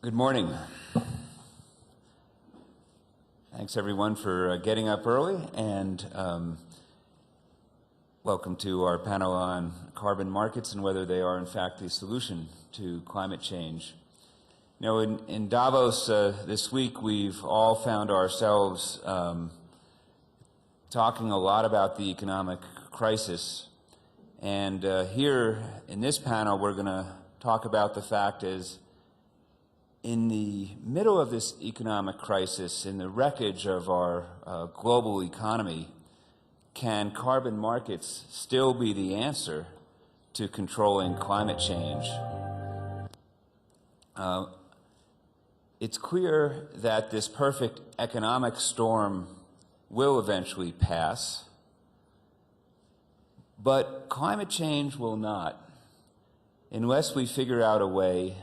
Good morning. Thanks everyone for getting up early, and welcome to our panel on carbon markets and whether they are in fact the solution to climate change. You know, in Davos this week, we've all found ourselves talking a lot about the economic crisis, and here in this panel we're going to talk about the fact is in the middle of this economic crisis, in the wreckage of our global economy, can carbon markets still be the answer to controlling climate change? It's clear that this perfect economic storm will eventually pass, but climate change will not, unless we figure out a way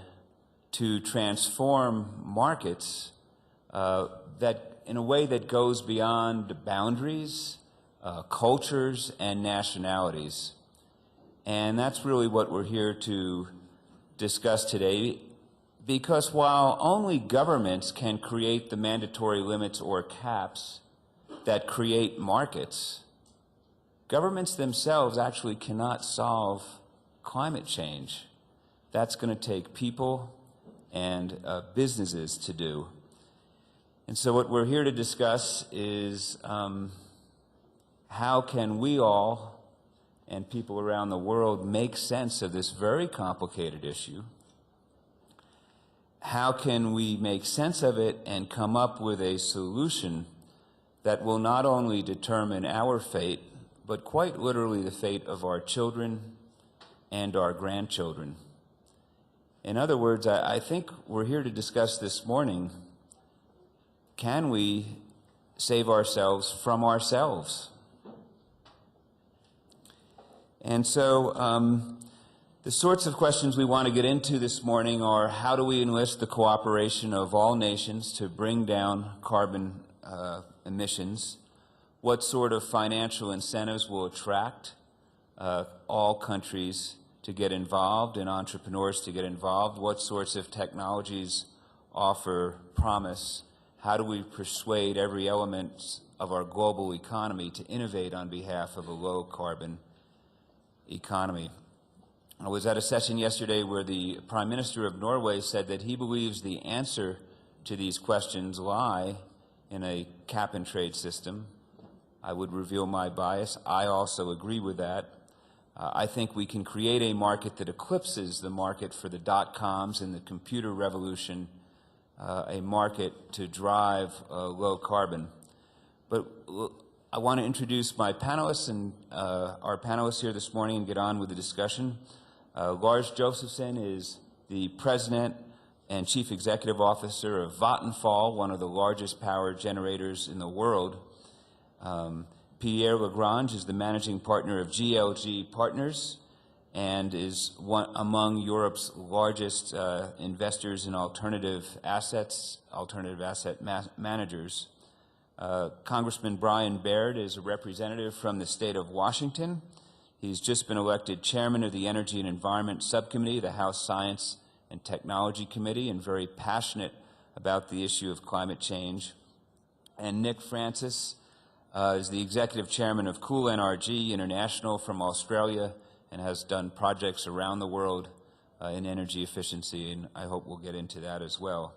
to transform markets that in a way that goes beyond boundaries, cultures, and nationalities. And that's really what we're here to discuss today, because while only governments can create the mandatory limits or caps that create markets, governments themselves actually cannot solve climate change. That's going to take people and businesses to do. And so what we're here to discuss is how can we all and people around the world make sense of this very complicated issue? How can we make sense of it and come up with a solution that will not only determine our fate, but quite literally the fate of our children and our grandchildren? In other words, I think we're here to discuss this morning, can we save ourselves from ourselves? And so the sorts of questions we want to get into this morning are, how do we enlist the cooperation of all nations to bring down carbon emissions? What sort of financial incentives will attract all countries to get involved and entrepreneurs to get involved? What sorts of technologies offer promise? How do we persuade every element of our global economy to innovate on behalf of a low-carbon economy? I was at a session yesterday where the Prime Minister of Norway said that he believes the answer to these questions lie in a cap-and-trade system. I would reveal my bias. I also agree with that. I think we can create a market that eclipses the market for the dot-coms and the computer revolution, a market to drive low carbon. But I want to introduce my panelists and our panelists here this morning and get on with the discussion. Lars Josephson is the President and Chief Executive Officer of Vattenfall, one of the largest power generators in the world. Pierre Lagrange is the managing partner of GLG Partners and is among Europe's largest investors in alternative asset managers. Congressman Brian Baird is a representative from the state of Washington. He's just been elected chairman of the Energy and Environment Subcommittee, the House Science and Technology Committee, and very passionate about the issue of climate change. And Nick Francis is the executive chairman of Cool NRG International from Australia and has done projects around the world in energy efficiency, and I hope we'll get into that as well.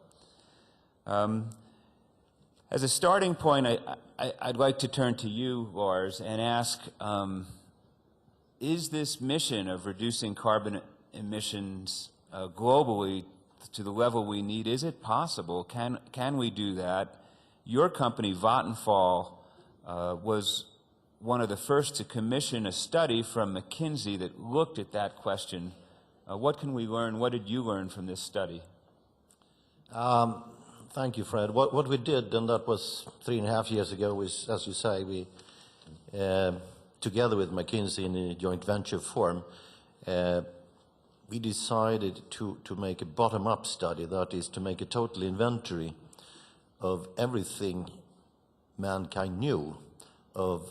As a starting point, I'd like to turn to you, Lars, and ask, is this mission of reducing carbon emissions globally to the level we need, is it possible? Can we do that? Your company, Vattenfall, was one of the first to commission a study from McKinsey that looked at that question. What can we learn? What did you learn from this study? Thank you, Fred. What we did, and that was 3.5 years ago, was, as you say, we, together with McKinsey in a joint venture form, we decided to make a bottom-up study, that is, to make a total inventory of everything mankind knew of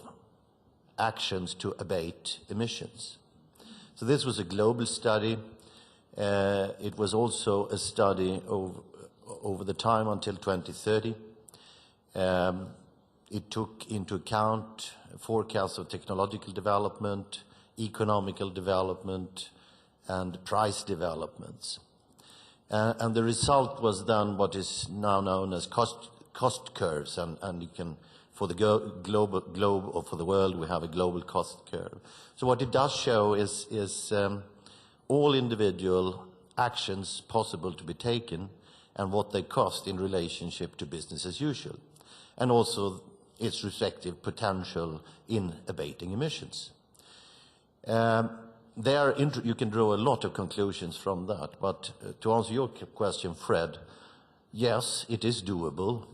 actions to abate emissions. So this was a global study. It was also a study of over the time until 2030. It took into account forecasts of technological development, economical development, and price developments. And the result was then what is now known as cost curves, and you can, for the globe or for the world, we have a global cost curve. So what it does show is all individual actions possible to be taken and what they cost in relationship to business as usual, and also its respective potential in abating emissions. You can draw a lot of conclusions from that, but to answer your question, Fred, yes, it is doable.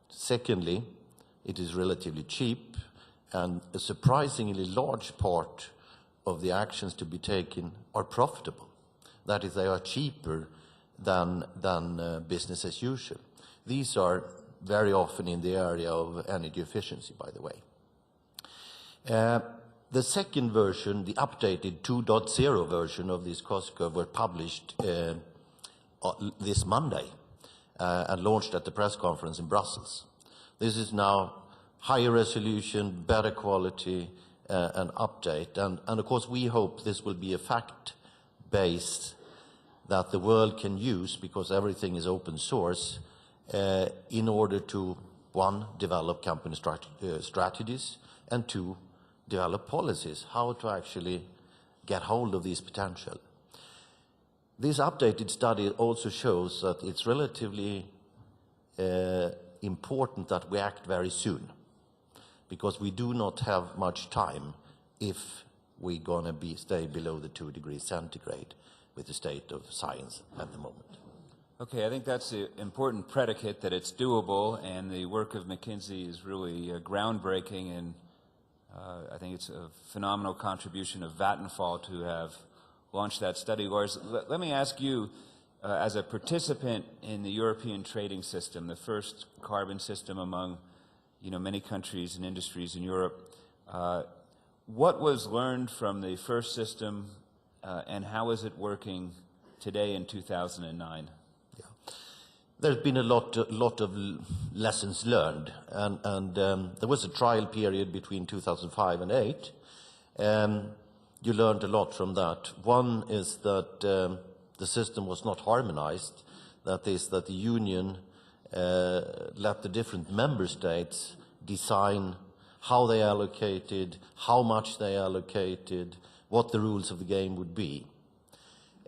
Secondly, it is relatively cheap, and a surprisingly large part of the actions to be taken are profitable. That is, they are cheaper than business as usual. These are very often in the area of energy efficiency, by the way. The second version, the updated 2.0 version of this cost curve, were published this Monday and launched at the press conference in Brussels. This is now higher resolution, better quality, an update. And of course, we hope this will be a fact base that the world can use, because everything is open source, in order to, one, develop company strategies, and two, develop policies, how to actually get hold of this potential. This updated study also shows that it's relatively important that we act very soon, because we do not have much time if we're going to stay below the 2 degrees centigrade with the state of science at the moment. Okay, I think that's an important predicate, that it's doable, and the work of McKinsey is really groundbreaking, and I think it's a phenomenal contribution of Vattenfall to have launched that study. Lars, let me ask you, as a participant in the European trading system, the first carbon system among many countries and industries in Europe, what was learned from the first system, and how is it working today in 2009? There's been a lot of lessons learned, and there was a trial period between 2005 and 2008. You learned a lot from that. One is that the system was not harmonized. That is, that the Union let the different member states design how they allocated, how much they allocated, what the rules of the game would be.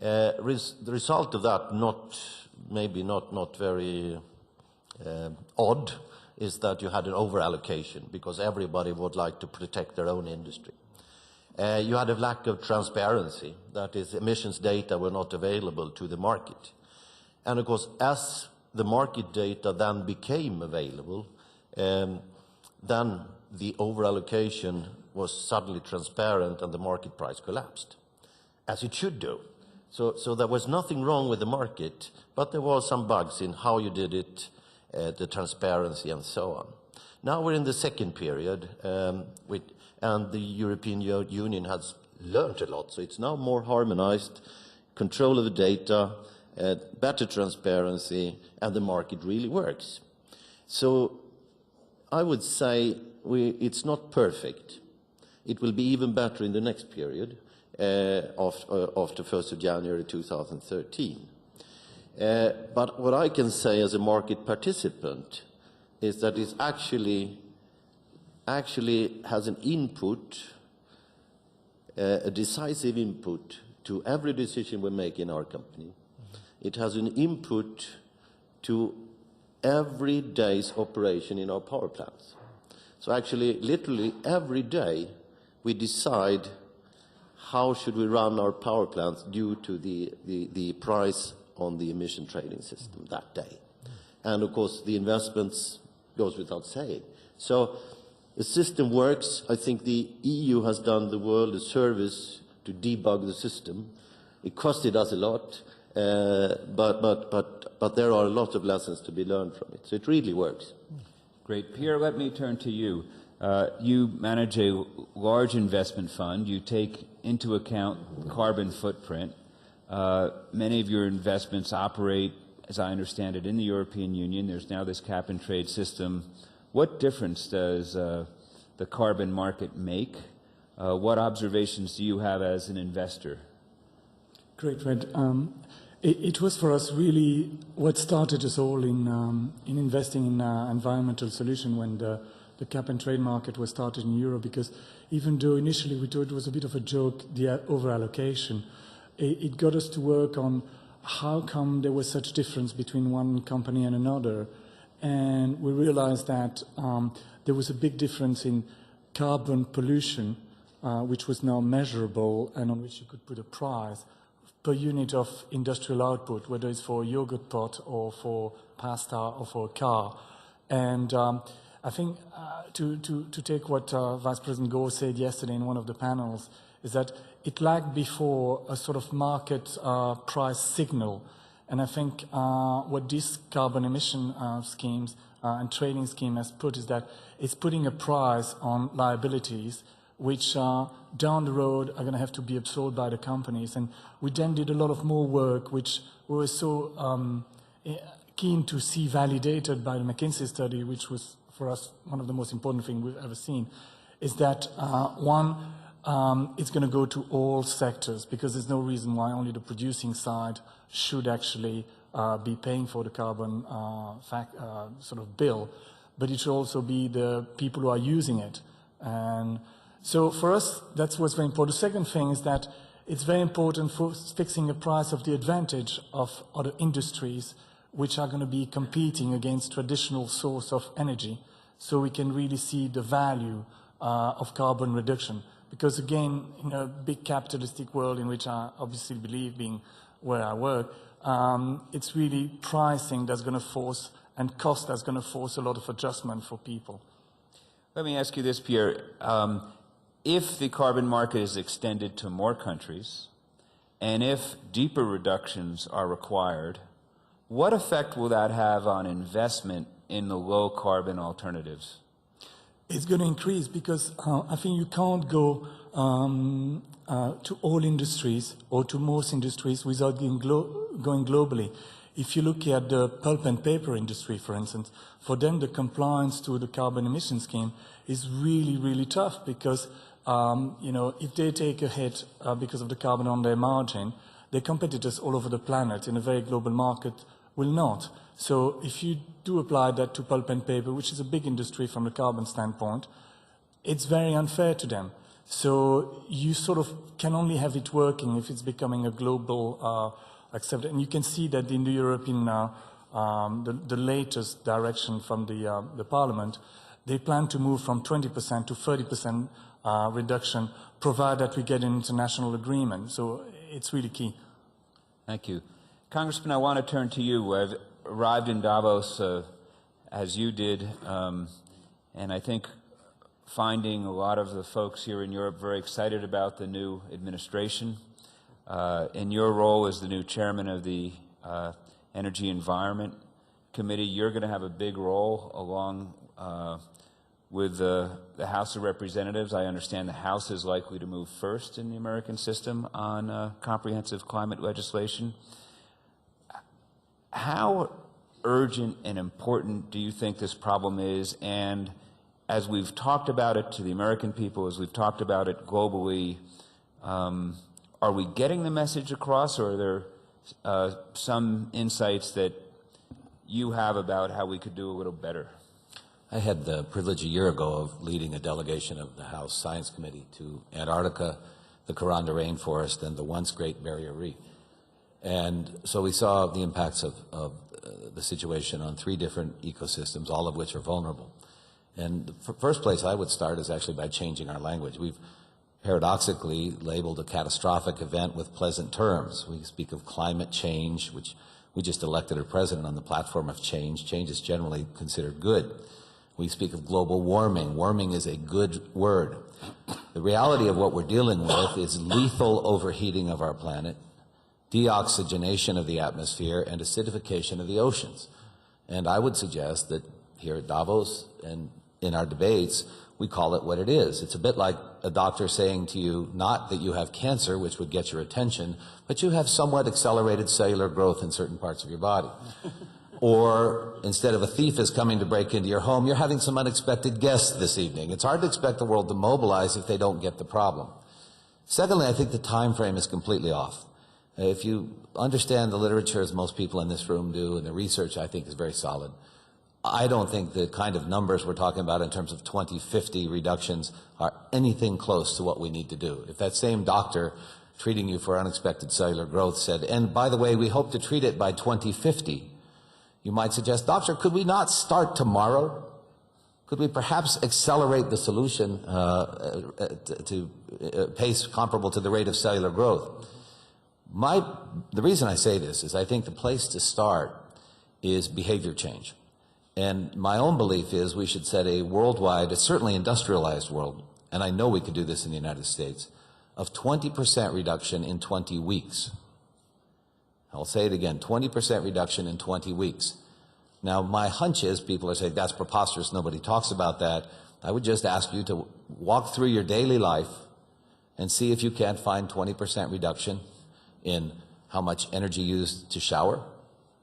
The result of that, maybe not very odd, is that you had an over-allocation, because everybody would like to protect their own industry. You had a lack of transparency. That is, emissions data were not available to the market. And of course, as the market data then became available, then the over-allocation was suddenly transparent and the market price collapsed, as it should do. So there was nothing wrong with the market, but there were some bugs in how you did it, the transparency and so on. Now we're in the second period, and the European Union has learned a lot. So it's now more harmonized, control of the data, better transparency, and the market really works. So I would say it's not perfect. It will be even better in the next period, after 1st of January 2013. But what I can say as a market participant is that it actually has an input, a decisive input to every decision we make in our company. It has an input to every day's operation in our power plants. So actually, literally every day, we decide how should we run our power plants due to the price on the emission trading system that day. And of course, the investments goes without saying. So the system works. I think the EU has done the world a service to debug the system. It costed us a lot, but there are a lot of lessons to be learned from it. So it really works. Great. Pierre, let me turn to you. You manage a large investment fund. You take into account carbon footprint. Many of your investments operate, as I understand it, in the European Union. There's now this cap-and-trade system. What difference does the carbon market make? What observations do you have as an investor? Great, Fred. It was for us really what started us all in investing in environmental solution when the cap-and-trade market was started in Europe, because even though initially we thought it was a bit of a joke, the over-allocation, it got us to work on how come there was such difference between one company and another. And we realized that there was a big difference in carbon pollution, which was now measurable and on which you could put a price per unit of industrial output, whether it's for a yogurt pot or for pasta or for a car. And I think to take what Vice President Gore said yesterday in one of the panels, is that it lagged before a sort of market price signal. And I think what these carbon emission schemes and trading scheme has put is that it's putting a price on liabilities which down the road are going to have to be absorbed by the companies. And we then did a lot of more work, which we were so keen to see validated by the McKinsey study, which was for us one of the most important things we've ever seen, is that it's going to go to all sectors, because there's no reason why only the producing side should actually be paying for the carbon sort of bill, but it should also be the people who are using it. And so for us, that's what's very important. The second thing is that it's very important for fixing a price of the advantage of other industries which are going to be competing against traditional source of energy, so we can really see the value of carbon reduction. Because again, in a big capitalistic world in which I obviously believe, being where I work, it's really pricing that's going to force, and cost that's going to force a lot of adjustment for people. Let me ask you this, Pierre. If the carbon market is extended to more countries, and if deeper reductions are required, what effect will that have on investment in the low carbon alternatives? It's going to increase, because I think you can't go to all industries or to most industries without going globally. If you look at the pulp and paper industry, for instance, for them the compliance to the carbon emission scheme is really, really tough, because if they take a hit because of the carbon on their margin, their competitors all over the planet in a very global market will not. So if you do apply that to pulp and paper, which is a big industry from the carbon standpoint, it's very unfair to them. So you sort of can only have it working if it's becoming a global accepted. And you can see that in the European, the latest direction from the Parliament, they plan to move from 20% to 30% reduction, provided that we get an international agreement. So it's really key. Thank you. Congressman, I want to turn to you. I've arrived in Davos as you did, and I think finding a lot of the folks here in Europe very excited about the new administration. In your role as the new chairman of the Energy Environment Committee, you're going to have a big role along with the House of Representatives. I understand the House is likely to move first in the American system on comprehensive climate legislation. How urgent and important do you think this problem is? And as we've talked about it to the American people, as we've talked about it globally, are we getting the message across, or are there some insights that you have about how we could do a little better? I had the privilege a year ago of leading a delegation of the House Science Committee to Antarctica, the Kuranda Rainforest, and the once Great Barrier Reef. And so we saw the impacts of the situation on 3 different ecosystems, all of which are vulnerable. And the first place I would start is actually by changing our language. We've paradoxically labeled a catastrophic event with pleasant terms. We speak of climate change, which we just elected a president on the platform of change. Change is generally considered good. We speak of global warming. Warming is a good word. The reality of what we're dealing with is lethal overheating of our planet, deoxygenation of the atmosphere, and acidification of the oceans. And I would suggest that here at Davos and in our debates, we call it what it is. It's a bit like a doctor saying to you, not that you have cancer, which would get your attention, but you have somewhat accelerated cellular growth in certain parts of your body. Or instead of a thief is coming to break into your home, you're having some unexpected guests this evening. It's hard to expect the world to mobilize if they don't get the problem. Secondly, I think the time frame is completely off. If you understand the literature, as most people in this room do, and the research I think is very solid, I don't think the kind of numbers we're talking about in terms of 2050 reductions are anything close to what we need to do. If that same doctor treating you for unexpected cellular growth said, and by the way, we hope to treat it by 2050, you might suggest, doctor, could we not start tomorrow? Could we perhaps accelerate the solution to pace comparable to the rate of cellular growth? The reason I say this is I think the place to start is behavior change. And my own belief is we should set a worldwide, a certainly industrialized world, and I know we could do this in the United States, of 20% reduction in 20 weeks. I'll say it again, 20% reduction in 20 weeks. Now, my hunch is people are saying, that's preposterous, nobody talks about that. I would just ask you to walk through your daily life and see if you can't find 20% reduction in how much energy used to shower,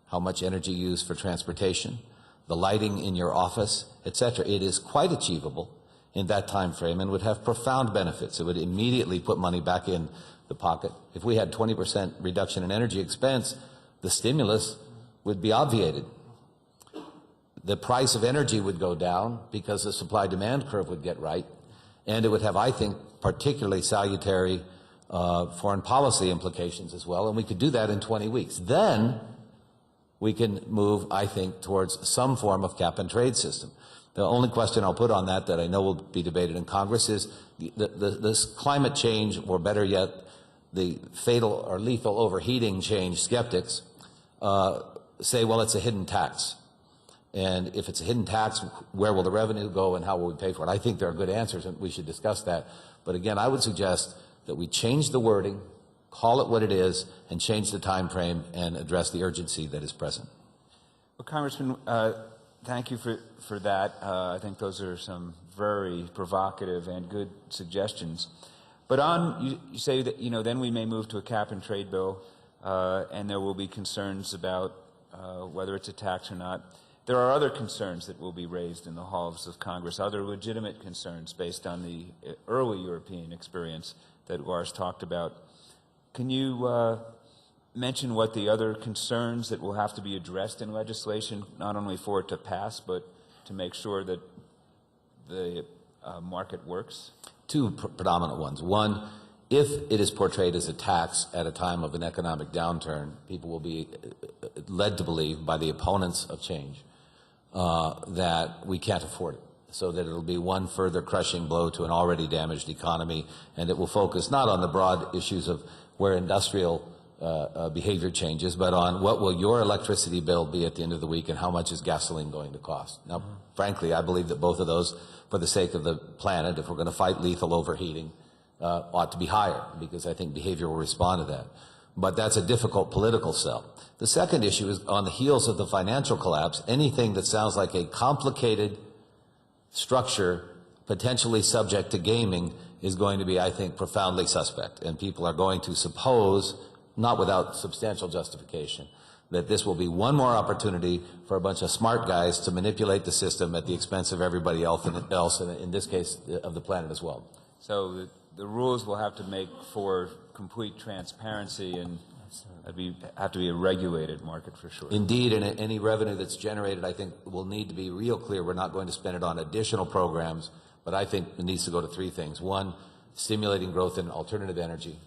how much energy used for transportation, the lighting in your office, etc. It is quite achievable in that time frame and would have profound benefits. It would immediately put money back in the pocket. If we had 20% reduction in energy expense, the stimulus would be obviated. The price of energy would go down because the supply-demand curve would get right, and it would have, I think, particularly salutary foreign policy implications as well, and we could do that in 20 weeks. Then we can move, I think, towards some form of cap-and-trade system. The only question I'll put on that I know will be debated in Congress is this climate change, or better yet, the fatal or lethal overheating change skeptics say, well, it's a hidden tax. And if it's a hidden tax, where will the revenue go and how will we pay for it? I think there are good answers, and we should discuss that. But again, I would suggest that we change the wording, call it what it is, and change the time frame and address the urgency that is present. Well, Congressman, thank you for that. I think those are some very provocative and good suggestions. But you say that, then we may move to a cap-and-trade bill, and there will be concerns about whether it's a tax or not. There are other concerns that will be raised in the halls of Congress, other legitimate concerns based on the early European experience that Lars talked about. Can you mention what the other concerns that will have to be addressed in legislation, not only for it to pass, but to make sure that the market works? Two predominant ones. One, if it is portrayed as a tax at a time of an economic downturn, people will be led to believe by the opponents of change that we can't afford it, so that it'll be one further crushing blow to an already damaged economy, and it will focus not on the broad issues of where industrial behavior changes, but on what will your electricity bill be at the end of the week and how much is gasoline going to cost. Now, frankly, I believe that both of those, for the sake of the planet, if we're going to fight lethal overheating, ought to be higher, because I think behavior will respond to that. But that's a difficult political sell. The second issue is on the heels of the financial collapse, anything that sounds like a complicated structure potentially subject to gaming is going to be, I think, profoundly suspect. And people are going to suppose, not without substantial justification, that this will be one more opportunity for a bunch of smart guys to manipulate the system at the expense of everybody else, and in this case, of the planet as well. So the rules will have to make for complete transparency, and have to be a regulated market for sure. Indeed, and any revenue that's generated, I think, will need to be real clear. We're not going to spend it on additional programs, but I think it needs to go to three things. One, stimulating growth in alternative energy.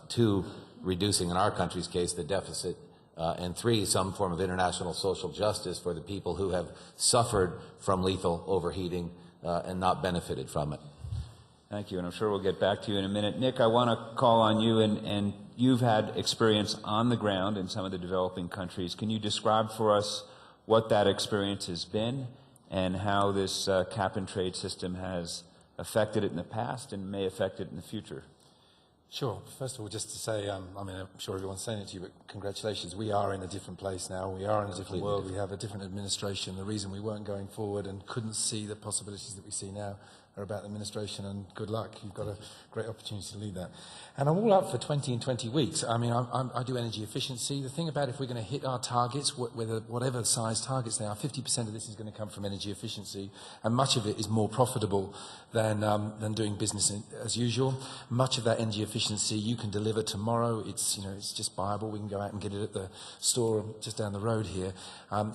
Two, reducing, in our country's case, the deficit. And three, some form of international social justice for the people who have suffered from lethal overheating and not benefited from it. Thank you, and I'm sure we'll get back to you in a minute. Nick, I want to call on you, and you've had experience on the ground in some of the developing countries. Can you describe for us what that experience has been and how this cap-and-trade system has affected it in the past and may affect it in the future? Sure. First of all, just to say, I'm sure everyone's saying it to you, but congratulations. We are in a different place now. We are in a different world. We have a different administration. The reason we weren't going forward and couldn't see the possibilities that we see now are about administration, and good luck. You've got a great opportunity to lead that. And I'm all up for 20 and 20 weeks. I mean, I do energy efficiency. The thing about if we're going to hit our targets, whatever size targets they are, 50% of this is going to come from energy efficiency, and much of it is more profitable than doing business as usual. Much of that energy efficiency you can deliver tomorrow. It's just buyable. We can go out and get it at the store just down the road here.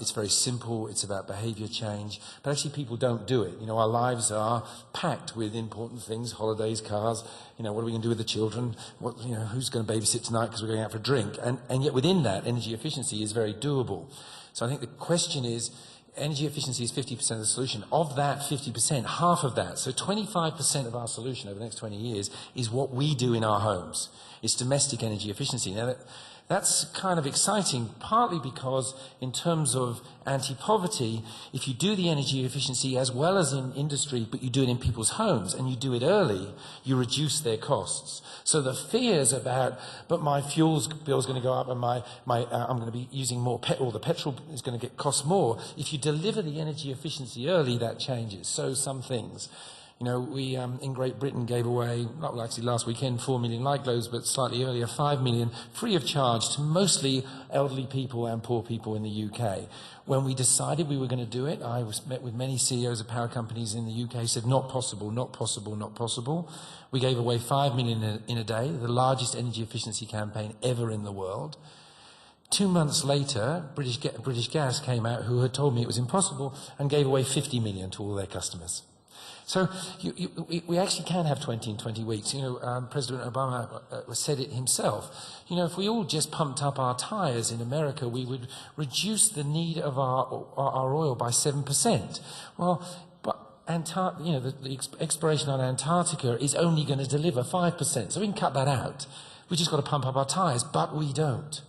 It's very simple. It's about behaviour change. But actually people don't do it. Our lives are packed with important things, holidays, cars. What are we going to do with the children? Who's going to babysit tonight because we're going out for a drink? And yet within that, energy efficiency is very doable. So I think the question is, energy efficiency is 50% of the solution. Of that 50%, half of that, so 25% of our solution over the next 20 years is what we do in our homes. It's domestic energy efficiency. Now, that's kind of exciting, partly because in terms of anti-poverty, if you do the energy efficiency as well as in industry, but you do it in people's homes and you do it early, you reduce their costs. So the fears about, but my fuel's bill is going to go up and I'm going to be using more petrol, the petrol is going to cost more. If you deliver the energy efficiency early, that changes. So some things. We in Great Britain gave away, not actually last weekend, 4 million light globes, but slightly earlier, 5 million, free of charge to mostly elderly people and poor people in the UK. When we decided we were going to do it, I met with many CEOs of power companies in the UK, said, not possible, not possible, not possible. We gave away 5 million in a day, the largest energy efficiency campaign ever in the world. 2 months later, British Gas came out, who had told me it was impossible, and gave away 50 million to all their customers. So we actually can have 20 and 20 weeks. President Obama said it himself. If we all just pumped up our tyres in America, we would reduce the need of our oil by 7%. Well, but the exploration on Antarctica is only going to deliver 5%. So we can cut that out. We just got to pump up our tyres, but we don't.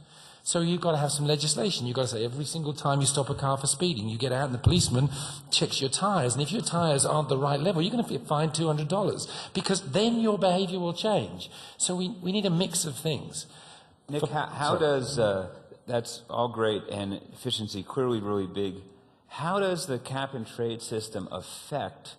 So you've got to have some legislation. You've got to say every single time you stop a car for speeding, you get out and the policeman checks your tyres. And if your tyres aren't the right level, you're going to get fined $200 because then your behaviour will change. So we need a mix of things. Nick, how does, that's all great and efficiency clearly really big. How does the cap and trade system affect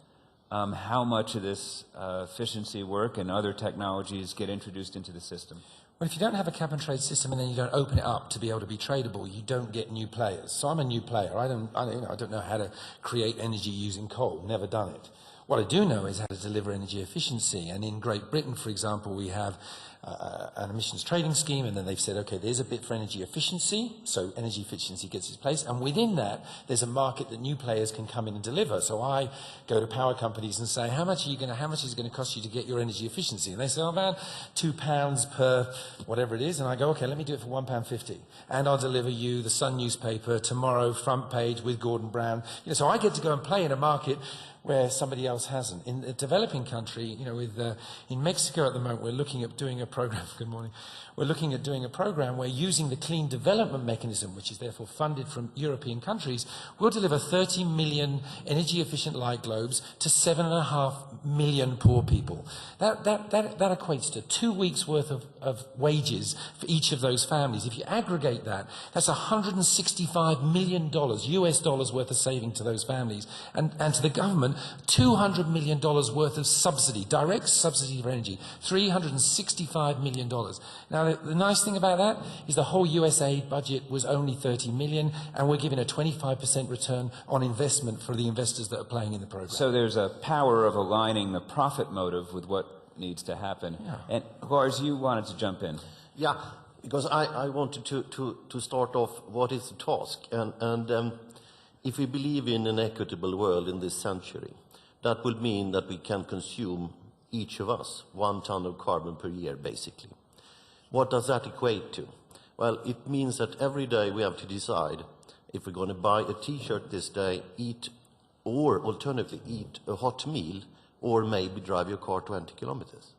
how much of this efficiency work and other technologies get introduced into the system? Well, if you don't have a cap and trade system and then you don't open it up to be able to be tradable, you don't get new players. So I'm a new player. I don't know how to create energy using coal. Never done it. What I do know is how to deliver energy efficiency. And in Great Britain, for example, we have an emissions trading scheme, and then they've said, okay, there's a bit for energy efficiency, so energy efficiency gets its place, and within that, there's a market that new players can come in and deliver. So I go to power companies and say, how much is it going to cost you to get your energy efficiency? And they say, oh man, £2 per whatever it is, and I go, okay, let me do it for £1.50, and I'll deliver you the Sun newspaper tomorrow, front page with Gordon Brown. So I get to go and play in a market where somebody else hasn't. In a developing country, in Mexico at the moment, we're looking at doing a program, good morning, we're looking at doing a program where using the clean development mechanism, which is therefore funded from European countries, we'll deliver 30 million energy efficient light globes to 7.5 million poor people. That equates to 2 weeks worth of wages for each of those families. If you aggregate that, that's $165 million US dollars worth of saving to those families. And to the government, $200 million worth of subsidy, direct subsidy for energy, $365 million. Now, the nice thing about that is the whole USAID budget was only 30 million, and we're giving a 25% return on investment for the investors that are playing in the program. So there's a power of aligning the profit motive with what needs to happen. Yeah. And Lars, you wanted to jump in. Yeah, because I wanted to start off what is the task. And if we believe in an equitable world in this century, that will mean that we can consume, each of us, 1 ton of carbon per year, basically. What does that equate to? Well, it means that every day we have to decide if we're going to buy a T-shirt this day, or alternatively eat a hot meal, or maybe drive your car 20 kilometers.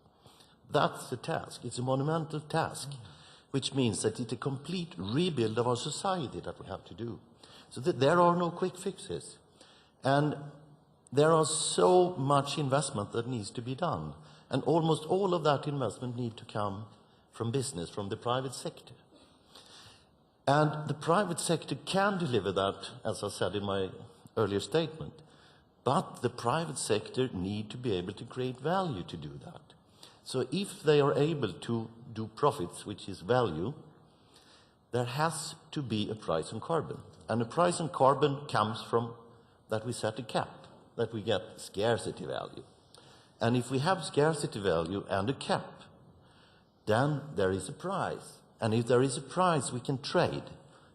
That's the task. It's a monumental task, which means that it's a complete rebuild of our society that we have to do. So that there are no quick fixes. And there are so much investment that needs to be done. And almost all of that investment needs to come from business, from the private sector. And the private sector can deliver that, as I said in my earlier statement, But the private sector need to be able to create value to do that. So if they are able to do profits, which is value, there has to be a price on carbon. And the price on carbon comes from that we set a cap, that we get scarcity value. And if we have scarcity value and a cap, then there is a price. And if there is a price, we can trade.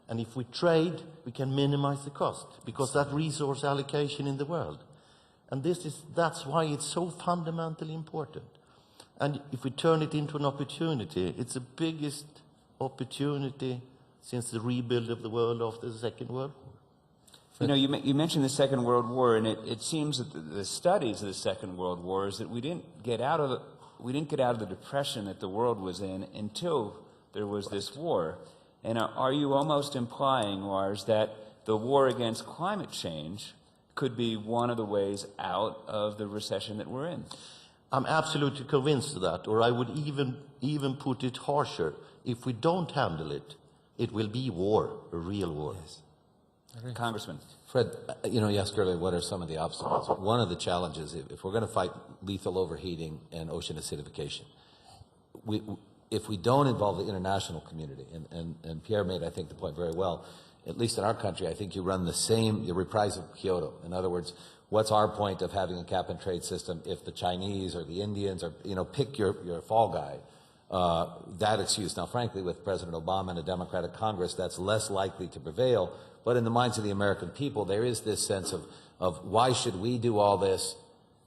And if we trade, we can minimize the cost, because that resource allocation in the world. And that's why it's so fundamentally important. And if we turn it into an opportunity, it's the biggest opportunity since the rebuild of the world after the Second World War. You know, you mentioned the Second World War, and it seems that the studies of the Second World War is that we didn't get out of the depression that the world was in until there was this war. And are you almost implying, Lars, that the war against climate change could be one of the ways out of the recession that we're in? I'm absolutely convinced of that, or I would even put it harsher. If we don't handle it, it will be war, a real war. Yes. Congressman. Fred, you asked earlier what are some of the obstacles. One of the challenges, if we're going to fight lethal overheating and ocean acidification, if we don't involve the international community, and Pierre made, I think, the point very well, at least in our country, I think you run the reprise of Kyoto. In other words, what's our point of having a cap and trade system if the Chinese or the Indians or, pick your fall guy, that excuse. Now, frankly, with President Obama and a Democratic Congress, that's less likely to prevail. But in the minds of the American people, there is this sense of why should we do all this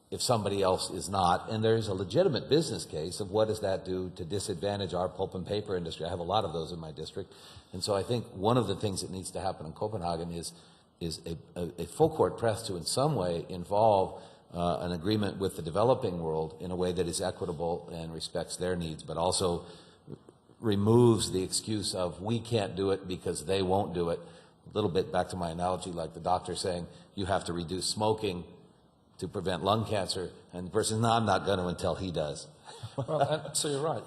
if somebody else is not? And there's a legitimate business case of what does that do to disadvantage our pulp and paper industry. I have a lot of those in my district. And so I think one of the things that needs to happen in Copenhagen is a full court press to in some way involve an agreement with the developing world in a way that is equitable and respects their needs, but also removes the excuse of we can't do it because they won't do it. A little bit back to my analogy, like the doctor saying you have to reduce smoking to prevent lung cancer, and the person, no, I'm not going to until he does. Well, so you're right.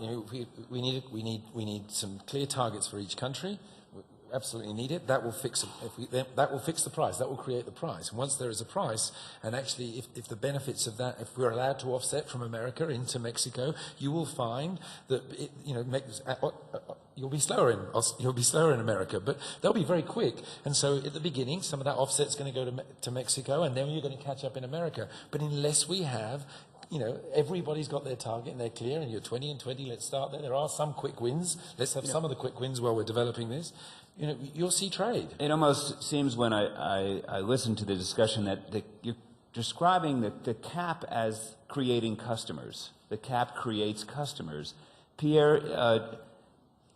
We need some clear targets for each country. We absolutely need it. That will fix that will fix the price. That will create the price. And once there is a price, and actually, if the benefits of that, if we're allowed to offset from America into Mexico, you will find that you'll be slower in America, but they'll be very quick. And so at the beginning, some of that offset's going to go to Mexico, and then you're going to catch up in America. But unless we have, everybody's got their target and they're clear, and you're 20 and 20, let's start there. There are some quick wins. Let's have some of the quick wins while we're developing this. You'll see trade. It almost seems when I listen to the discussion that you're describing the cap as creating customers. The cap creates customers. Pierre,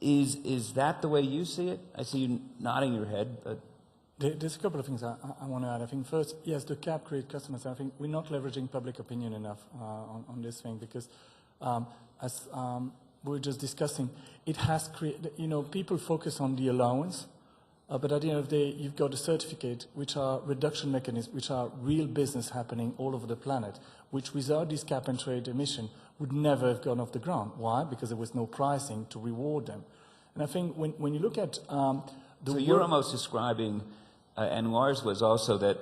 is that the way you see it? I see you nodding your head, but... There's a couple of things I want to add. I think first, yes, the cap create customers. I think we're not leveraging public opinion enough on this thing, because as we were just discussing, it has created, people focus on the allowance, but at the end of the day, you've got a certificate, which are reduction mechanisms, which are real business happening all over the planet, which without this cap and trade emission would never have gone off the ground. Why? Because there was no pricing to reward them. And I think when you look at So you're almost describing, and Lars was also, that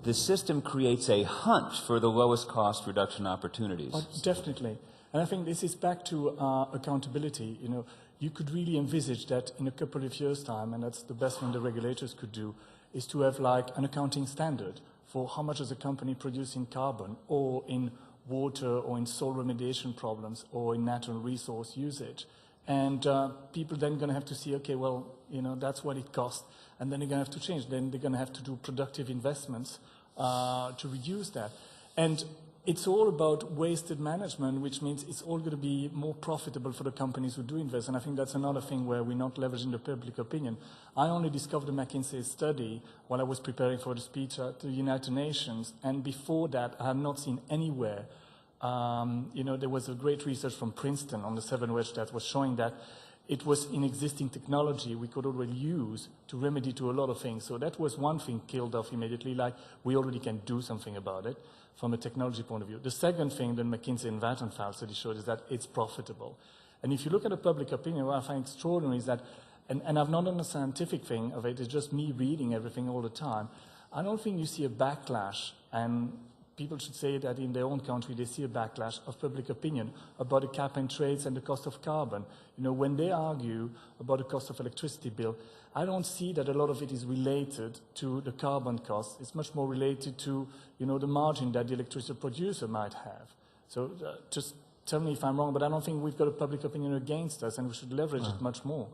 the system creates a hunt for the lowest cost reduction opportunities. Definitely. And I think this is back to accountability. You could really envisage that in a couple of years' time, and that's the best thing the regulators could do, is to have like an accounting standard for how much is a company producing carbon, or in water, or in soil remediation problems, or in natural resource usage. And people then going to have to see, okay, well, that's what it costs. And then they're going to have to change. Then they're going to have to do productive investments to reduce that. And it's all about wasted management, which means it's all going to be more profitable for the companies who do invest. And I think that's another thing where we're not leveraging the public opinion. I only discovered the McKinsey study while I was preparing for the speech at the United Nations. And before that, I have not seen anywhere. There was a great research from Princeton on the 7 wedge that was showing that it was in existing technology we could already use to remedy to a lot of things. So that was one thing killed off immediately, like we already can do something about it from a technology point of view. The second thing that McKinsey and Vattenfall study showed is that it's profitable. And if you look at the public opinion, what I find extraordinary is that, and I've not done a scientific thing of it, it's just me reading everything all the time, I don't think you see a backlash And people should say that in their own country they see a backlash of public opinion about the cap and trades and the cost of carbon. You know, when they argue about the cost of electricity bill, I don't see that a lot of it is related to the carbon cost. It's much more related to, you know, the margin that the electricity producer might have. So just tell me if I'm wrong, but I don't think we've got a public opinion against us, and we should leverage it much more.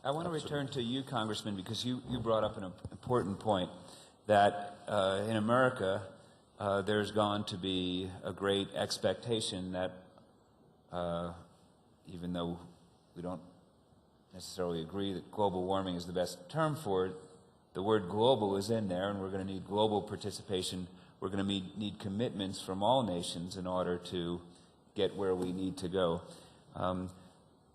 I want to return to you, Congressman, because you brought up an important point that in America, there's going to be a great expectation that even though we don't necessarily agree that global warming is the best term for it, the word global is in there, and we're going to need global participation. We're going to need commitments from all nations in order to get where we need to go.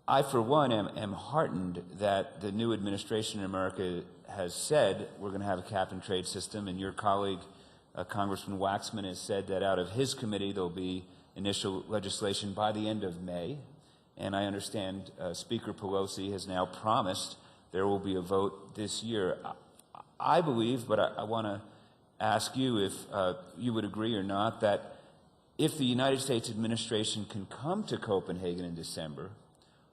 I, for one, am heartened that the new administration in America has said we're going to have a cap-and-trade system, and your colleague, Congressman Waxman, has said that out of his committee there'll be initial legislation by the end of May. And I understand Speaker Pelosi has now promised there will be a vote this year. I believe, but I want to ask you if you would agree or not, that if the United States administration can come to Copenhagen in December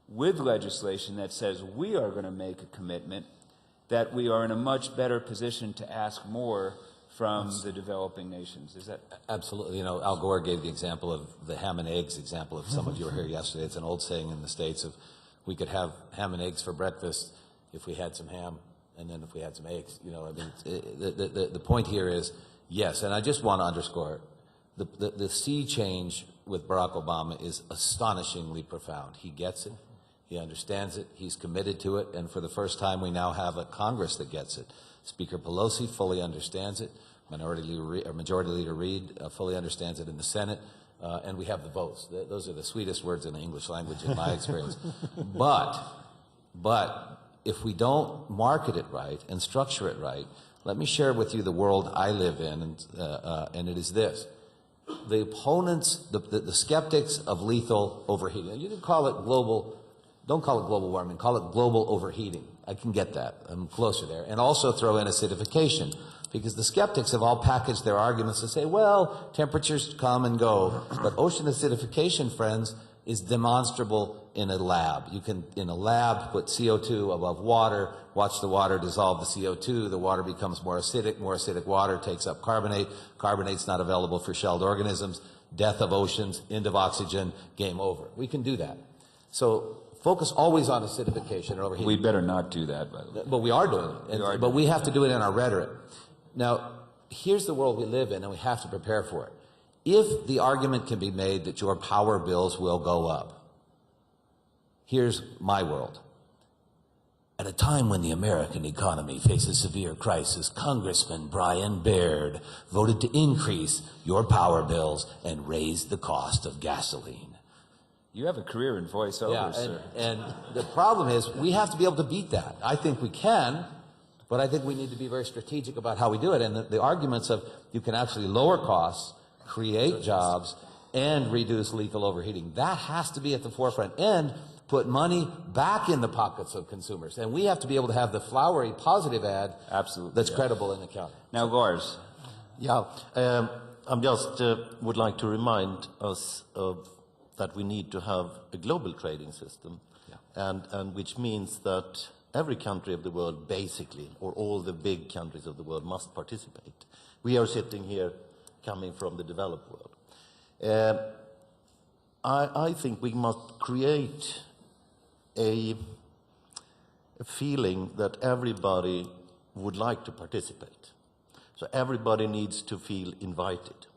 with legislation that says we are going to make a commitment, that we are in a much better position to ask more from the developing nations. Is that Absolutely. You know, Al Gore gave the example of the ham and eggs example. If some of you were here yesterday, it's an old saying in the States of we could have ham and eggs for breakfast if we had some ham, and then if we had some eggs. You know, I mean, the point here is, yes, and I just want to underscore, the sea change with Barack Obama is astonishingly profound. He gets it. He understands it. He's committed to it. And for the first time, we now have a Congress that gets it. Speaker Pelosi fully understands it. Majority Leader Reid fully understands it in the Senate. And we have the votes. Those are the sweetest words in the English language in my experience. But if we don't market it right and structure it right, let me share with you the world I live in, and it is this. The opponents, the skeptics of lethal overheating, you can call it global, don't call it global warming, call it global overheating. I can get that. I'm closer there. And also throw in acidification, because the skeptics have all packaged their arguments to say, well, temperatures come and go. But ocean acidification, friends, is demonstrable in a lab. You can, in a lab, put CO2 above water, watch the water dissolve the CO2, the water becomes more acidic water takes up carbonate, carbonate's not available for shelled organisms, death of oceans, end of oxygen, game over. We can do that. So focus always on acidification and overheating. we better not do that, by the way. But we are doing it. But we have to do it in our rhetoric. Now, here's the world we live in, and we have to prepare for it. If the argument can be made that your power bills will go up, here's my world. At a time when the American economy faces severe crisis, Congressman Brian Baird voted to increase your power bills and raise the cost of gasoline. You have a career in voiceover, sir. And the problem is we have to be able to beat that. I think we can, but I think we need to be very strategic about how we do it. And the arguments of you can actually lower costs, create jobs, and reduce lethal overheating, that has to be at the forefront, and put money back in the pockets of consumers. And we have to be able to have the flowery, positive ad that's credible and accountable. Now, Lars. Yeah, I just would like to remind us of that we need to have a global trading system, and which means that every country of the world, basically, or all the big countries of the world, must participate. We are sitting here coming from the developed world. I think we must create a feeling that everybody would like to participate. So everybody needs to feel invited.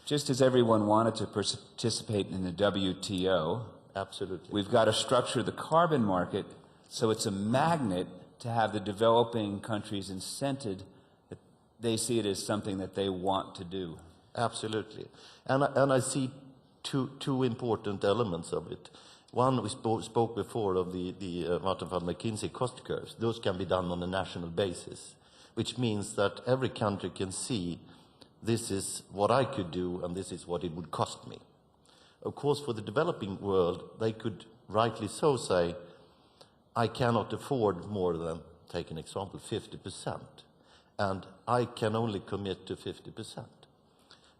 Just as everyone wanted to participate in the WTO, Absolutely. we've got to structure the carbon market so it's a magnet to have the developing countries incented that they see it as something that they want to do. Absolutely. And I see two important elements of it. One, we spoke before of the Vattenfall McKinsey cost curves. Those can be done on a national basis, which means that every country can see this is what I could do and this is what it would cost me. Of course, for the developing world, they could rightly so say, I cannot afford more than, take an example, 50%. And I can only commit to 50%.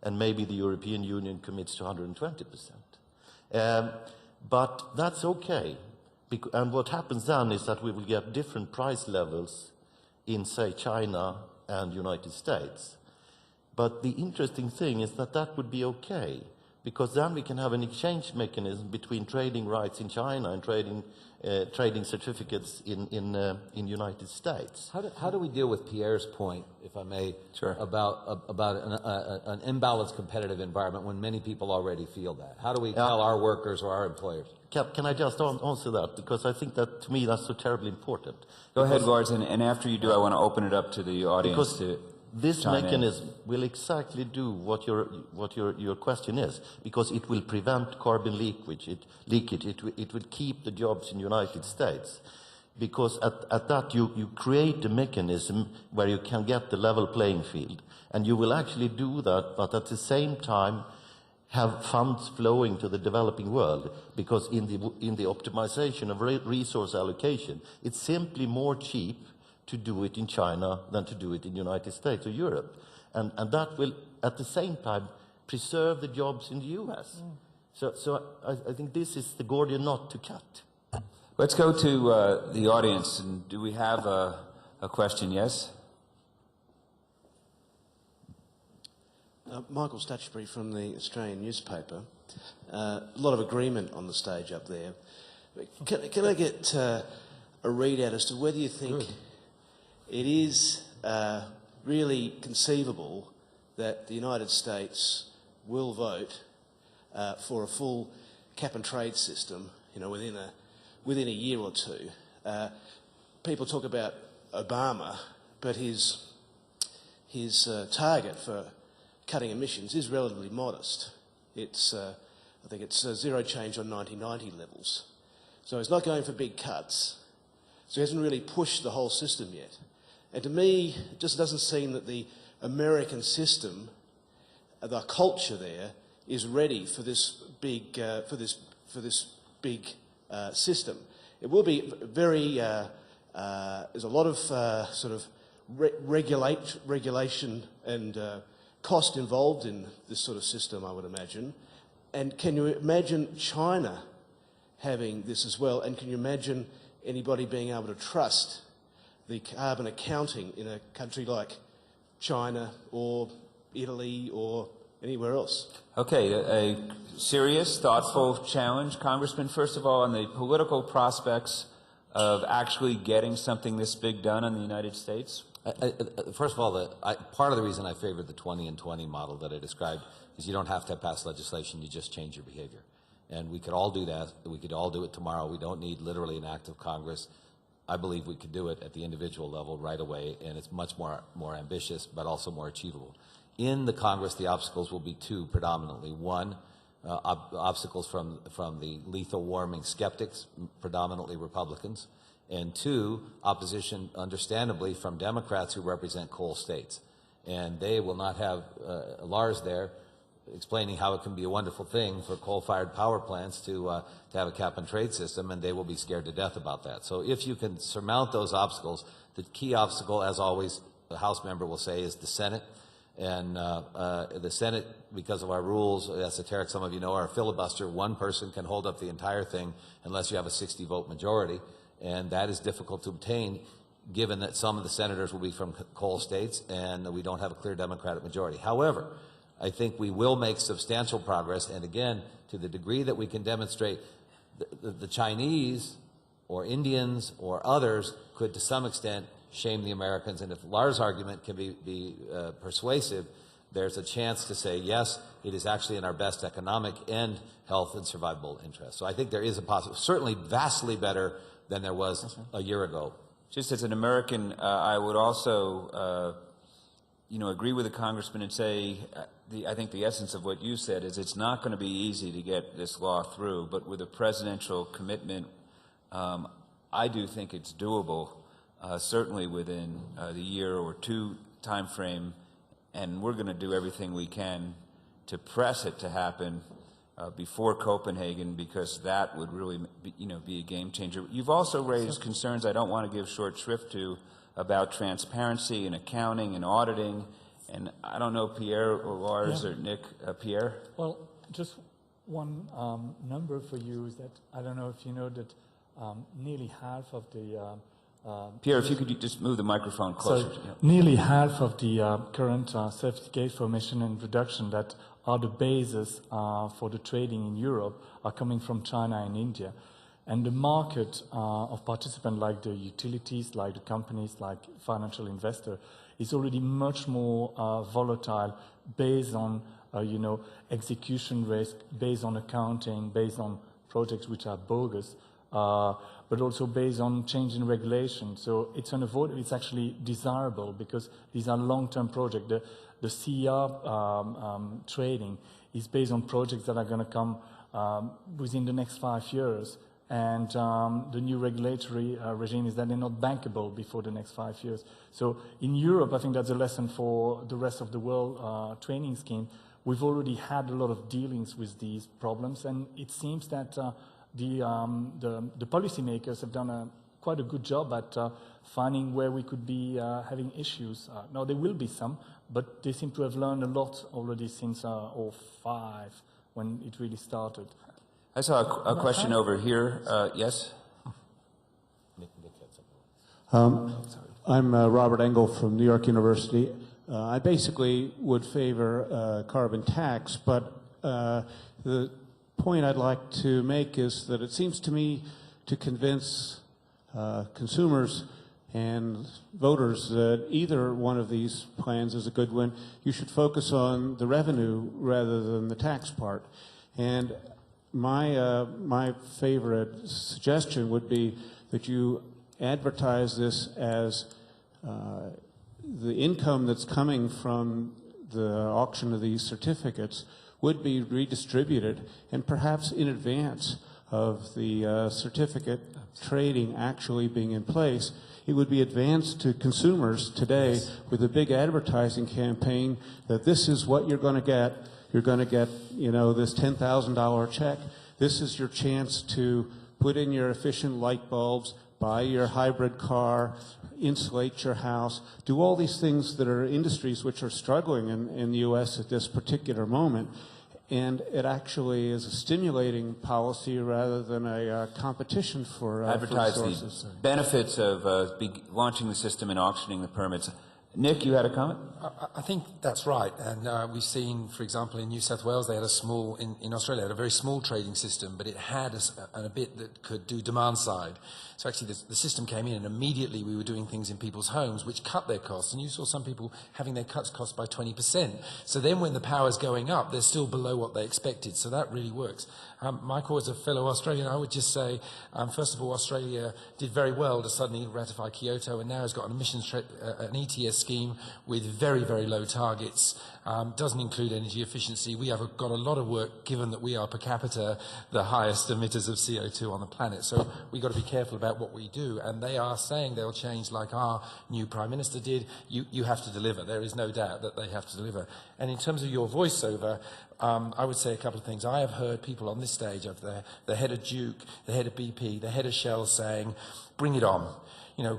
and maybe the European Union commits to 120%. But that's okay. And what happens then is that we will get different price levels in, say, China and United States. But the interesting thing is that that would be okay, because then we can have an exchange mechanism between trading rights in China and trading certificates in United States. How do we deal with Pierre's point, if I may, Sure. about an imbalanced competitive environment when many people already feel that? How do we tell our workers or our employers? Can I just answer that? Because I think that, to me, that's so terribly important. Go ahead, Lars, and after you do, I want to open it up to the audience Because to this chime in. mechanism will exactly do what your question is, because it will prevent carbon leakage. It will keep the jobs in the United States, because at that you create a mechanism where you can get the level playing field, and you will actually do that, but at the same time have funds flowing to the developing world, because in the optimization of resource allocation, it's simply more cheap to do it in China than to do it in the United States or Europe. And that will, at the same time, preserve the jobs in the US. So I think this is the Gordian knot to cut. Let's go to the audience. And do we have a question? Yes? Michael Statuchbury from the Australian newspaper. A lot of agreement on the stage up there. Can I get a readout as to whether you think it is really conceivable that the United States will vote for a full cap and trade system, within a year or two? People talk about Obama, but his target for cutting emissions is relatively modest. I think it's zero change on 1990 levels. So he's not going for big cuts. So he hasn't really pushed the whole system yet. And to me, it just doesn't seem that the American system, the culture there, is ready for this big system. It will be very. There's a lot of sort of regulation and cost involved in this sort of system, I would imagine. And can you imagine China having this as well? And can you imagine anybody being able to trust the carbon accounting in a country like China or Italy or anywhere else? Okay, a serious, thoughtful challenge. Congressman, first of all, on the political prospects of actually getting something this big done in the United States? First of all, part of the reason I favored the 20 and 20 model that I described is you don't have to pass legislation, you just change your behavior. And we could all do that. We could all do it tomorrow. We don't need literally an act of Congress. I believe we could do it at the individual level right away, and it's much more ambitious, but also more achievable. In the Congress, the obstacles will be two predominantly. One, obstacles from the lethal warming skeptics, predominantly Republicans. And two, opposition, understandably, from Democrats who represent coal states. And they will not have Lars there explaining how it can be a wonderful thing for coal-fired power plants to have a cap-and-trade system, and they will be scared to death about that. So if you can surmount those obstacles, the key obstacle, as always, the House member will say, is the Senate. And the Senate, because of our rules, esoteric, some of you know, are a filibuster. One person can hold up the entire thing unless you have a 60-vote majority. And that is difficult to obtain, given that some of the senators will be from coal states and we don't have a clear Democratic majority. However, I think we will make substantial progress. And again, to the degree that we can demonstrate, the Chinese or Indians or others could, to some extent, shame the Americans. And if Lars' argument can be persuasive, there's a chance to say, yes, it is actually in our best economic and health and survivable interest. So I think there is a possibility, certainly vastly better than there was a year ago. Just as an American, I would also, agree with the congressman and say, I think the essence of what you said is it's not going to be easy to get this law through, but with a presidential commitment, I do think it's doable, certainly within the year or two time frame, and we're going to do everything we can to press it to happen before Copenhagen, because that would really be a game changer. You've also raised concerns I don't want to give short shrift to about transparency and accounting and auditing And I don't know, Pierre or Lars or Nick, Pierre? Well, just one number for you is that I don't know if you know that nearly half of the Pierre, if you could just move the microphone closer. nearly half of the current certificates for emission and reduction that are the basis for the trading in Europe are coming from China and India. And the market of participants like the utilities, like the companies, like financial investor, is already much more volatile based on execution risk, based on accounting, based on projects which are bogus, but also based on change in regulation. So it's unavoidable. It's actually desirable because these are long-term projects. The CER trading is based on projects that are going to come within the next 5 years. And the new regulatory regime is that they're not bankable before the next 5 years. So in Europe, I think that's a lesson for the rest of the world training scheme. We've already had a lot of dealings with these problems, and it seems that the policymakers have done quite a good job at finding where we could be having issues. Now, there will be some, but they seem to have learned a lot already since 2005 when it really started. I saw a question over here. Yes? I'm Robert Engel from New York University. I basically would favor carbon tax, but the point I'd like to make is that it seems to me to convince consumers and voters that either one of these plans is a good one, you should focus on the revenue rather than the tax part. And my favorite suggestion would be that you advertise this as the income that's coming from the auction of these certificates would be redistributed, and perhaps in advance of the certificate trading actually being in place, it would be advanced to consumers today with a big advertising campaign that this is what you're going to get. You're going to get, this $10,000 check. This is your chance to put in your efficient light bulbs, buy your hybrid car, insulate your house, do all these things that are industries which are struggling in the U.S. at this particular moment. And it actually is a stimulating policy rather than a competition for advertise resources. the benefits of launching the system and auctioning the permits. Nick, you had a comment? I think that's right. And we've seen, for example, in New South Wales, they had a small, in Australia, they had a very small trading system, but it had a bit that could do demand side. So actually the system came in and immediately we were doing things in people's homes which cut their costs. And you saw some people having their costs by 20%. So then when the power's going up, they're still below what they expected. So that really works. Michael, as a fellow Australian, I would just say, first of all, Australia did very well to suddenly ratify Kyoto and now has got an an ETS scheme with very, very low targets. Doesn't include energy efficiency. We have got a lot of work, given that we are per capita the highest emitters of CO2 on the planet. So we've got to be careful about what we do. And they are saying they'll change like our new Prime Minister did. You have to deliver. There is no doubt that they have to deliver. And in terms of your voiceover, I would say a couple of things. I have heard people on this stage, of the head of Duke, the head of BP, the head of Shell saying, bring it on.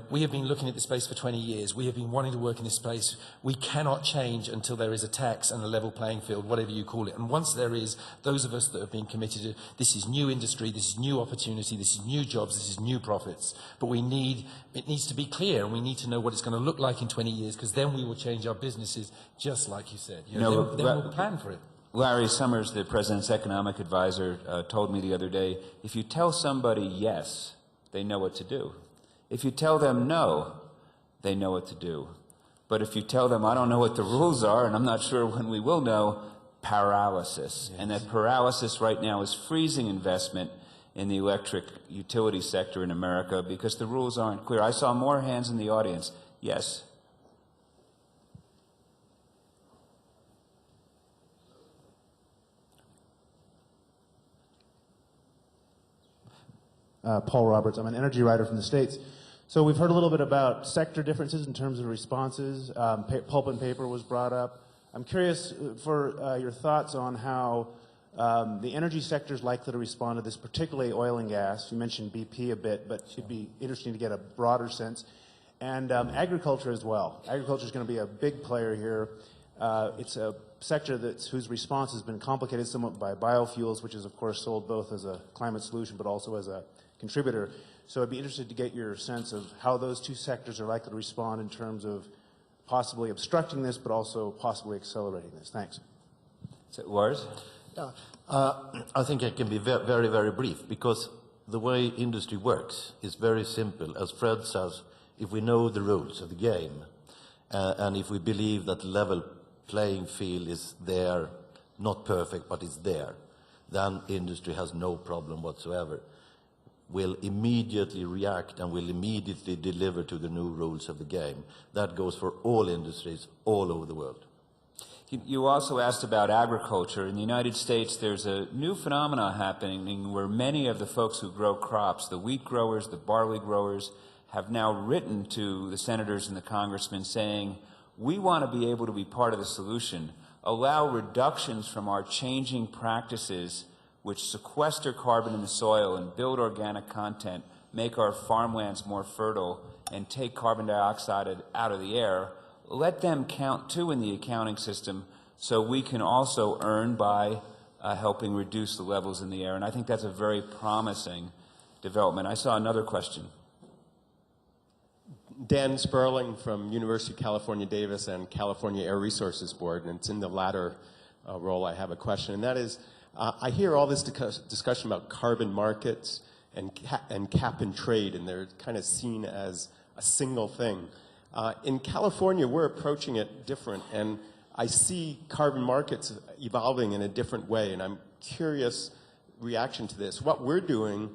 We have been looking at this space for 20 years. We have been wanting to work in this space. We cannot change until there is a tax and a level playing field, whatever you call it. And once there is, those of us that have been committed to this is new industry, this is new opportunity, this is new jobs, this is new profits. But it needs to be clear, and we need to know what it's going to look like in 20 years, because then we will change our businesses, just like you said. Then we'll plan for it. Larry Summers, the president's economic advisor, told me the other day, if you tell somebody yes, they know what to do. If you tell them no, they know what to do. But if you tell them, I don't know what the rules are, and I'm not sure when we will know, paralysis. Yes. And that paralysis right now is freezing investment in the electric utility sector in America because the rules aren't clear. I saw more hands in the audience. Yes. Paul Roberts. I'm an energy writer from the States. So we've heard a little bit about sector differences in terms of responses. Pulp and paper was brought up. I'm curious for your thoughts on how the energy sector is likely to respond to this, particularly oil and gas. You mentioned BP a bit, but it'd be interesting to get a broader sense. And agriculture as well. Agriculture is going to be a big player here. It's a sector whose response has been complicated somewhat by biofuels, which is, of course, sold both as a climate solution but also as a contributor. So I'd be interested to get your sense of how those two sectors are likely to respond in terms of possibly obstructing this, but also possibly accelerating this. Thanks. So, Lars? Yeah. I think I can be very, very brief, because the way industry works is very simple. As Fred says, if we know the rules of the game, and if we believe that the level playing field is there, not perfect, but it's there, then industry has no problem whatsoever. Will immediately react and will immediately deliver to the new rules of the game. That goes for all industries all over the world. You also asked about agriculture. In the United States, there's a new phenomenon happening where many of the folks who grow crops, the wheat growers, the barley growers, have now written to the senators and the congressmen saying, we want to be able to be part of the solution, allow reductions from our changing practices which sequester carbon in the soil and build organic content, make our farmlands more fertile, and take carbon dioxide out of the air. Let them count too in the accounting system so we can also earn by helping reduce the levels in the air. And I think that's a very promising development. I saw another question. Dan Sperling from University of California, Davis and California Air Resources Board, and it's in the latter role I have a question, and that is, I hear all this discussion about carbon markets and cap and trade, and they're kind of seen as a single thing. In California, we're approaching it different, and I see carbon markets evolving in a different way, and I'm curious reaction to this. What we're doing,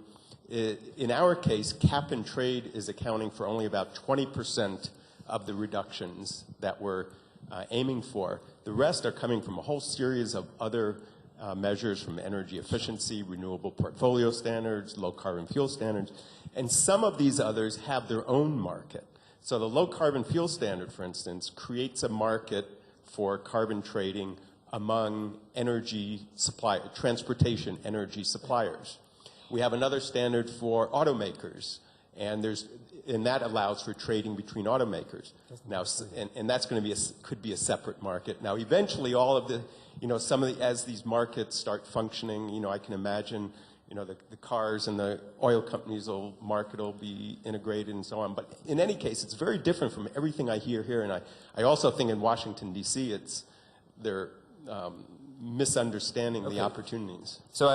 in our case, cap and trade is accounting for only about 20% of the reductions that we're aiming for. The rest are coming from a whole series of other measures, from energy efficiency, renewable portfolio standards, low carbon fuel standards, and some of these others have their own market. So the low carbon fuel standard, for instance, creates a market for carbon trading among transportation energy suppliers. We have another standard for automakers, and that allows for trading between automakers. Now, and that's going to be could be a separate market. Now, eventually, all of the, as these markets start functioning, I can imagine, the cars and the oil companies market will be integrated and so on. But in any case, it's very different from everything I hear here. And I also think in Washington, D.C., they're misunderstanding the opportunities. So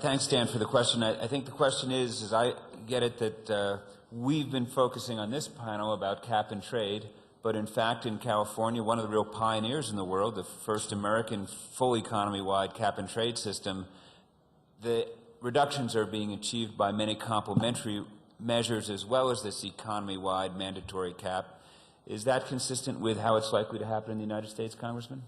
thanks, Dan, for the question. I think the question is I get it that we've been focusing on this panel about cap and trade, but in fact in California, one of the real pioneers in the world, the first American full economy-wide cap and trade system, the reductions are being achieved by many complementary measures as well as this economy-wide mandatory cap. Is that consistent with how it's likely to happen in the United States, Congressman?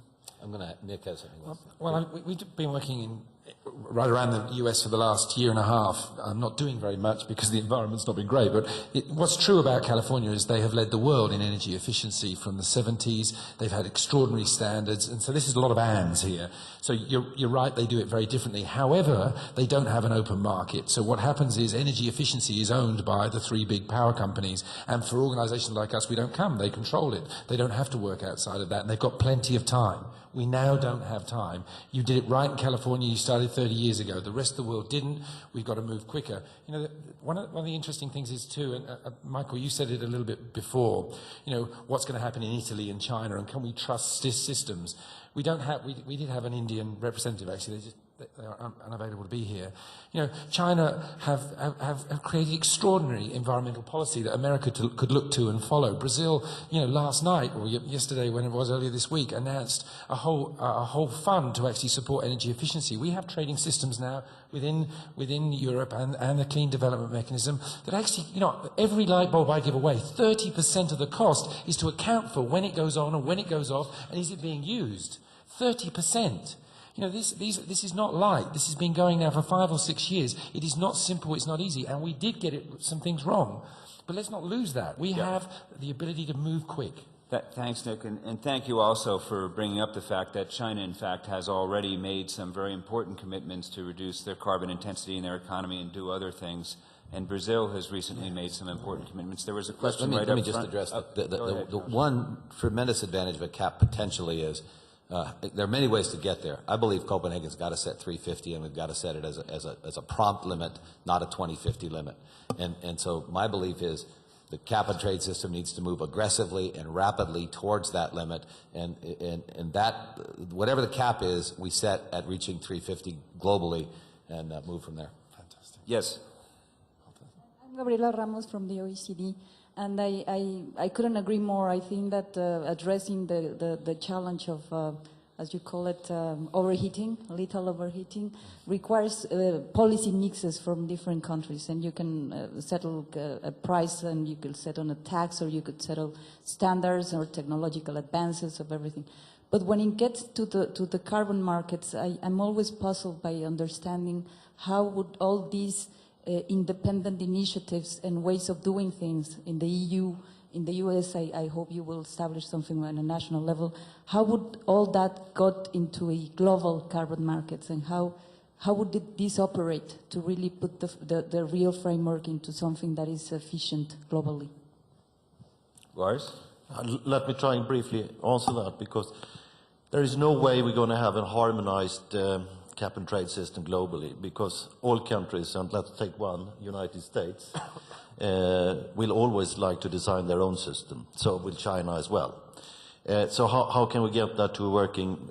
Nick has something. Well, we've been working right around the US for the last year and a half. I'm not doing very much because the environment's not been great, but what's true about California is they have led the world in energy efficiency from the 70s. They've had extraordinary standards, and so this is a lot of ands here. So you're right, they do it very differently. However, they don't have an open market. So what happens is energy efficiency is owned by the three big power companies, and for organizations like us, we don't come. They control it. They don't have to work outside of that, and they've got plenty of time. We now don't have time. You did it right in California. You started 30 years ago. The rest of the world didn't. We've got to move quicker. One of the interesting things is too, and Michael, you said it a little bit before, what's going to happen in Italy and China, and can we trust systems? We don't have. We did have an Indian representative, actually. They are unavailable to be here. China have created extraordinary environmental policy that America could look to and follow. Brazil, last night or yesterday, when it was earlier this week, announced a whole fund to actually support energy efficiency. We have trading systems now within Europe and the clean development mechanism that actually, every light bulb I give away, 30% of the cost is to account for when it goes on and when it goes off, and is it being used? 30%. This is not light. This has been going now for 5 or 6 years. It is not simple. It's not easy. And we did get some things wrong. But let's not lose that. We have the ability to move quick. Thanks, Nick. And thank you also for bringing up the fact that China, in fact, has already made some very important commitments to reduce their carbon intensity in their economy and do other things And Brazil has recently made some important commitments. There was a question Let right me up just front. address Oh, the go ahead, the Josh. one tremendous advantage of a cap potentially is there are many ways to get there. I believe Copenhagen's got to set 350, and we've got to set it as a prompt limit, not a 2050 limit. And so my belief is the cap and trade system needs to move aggressively and rapidly towards that limit, and that whatever the cap is, we set at reaching 350 globally, and move from there. Fantastic. Yes. I'm Gabriela Ramos from the OECD, and I couldn't agree more. I think that addressing the challenge of, as you call it, overheating, lethal overheating, requires policy mixes from different countries, and you can settle a price, and you could settle a tax, or you could settle standards or technological advances of everything. But when it gets to the carbon markets, I'm always puzzled by understanding how would all these independent initiatives and ways of doing things in the EU, in the US, I hope you will establish something on a national level. How would all that got into a global carbon markets, and how would this operate to really put the real framework into something that is efficient globally? Lars? Let me try and briefly answer that, because there is no way we're going to have a harmonized cap and trade system globally, because all countries, and let's take one, United States, will always like to design their own system. So will China as well. So how can we get that to a working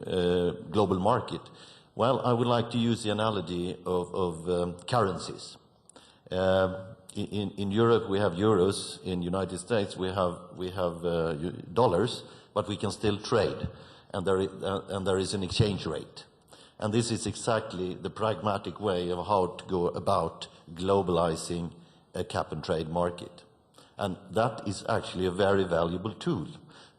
global market? Well, I would like to use the analogy of currencies. In Europe we have euros. In United States we have dollars, but we can still trade, and there is an exchange rate. And this is exactly the pragmatic way of how to go about globalizing a cap and trade market. And that is actually a very valuable tool,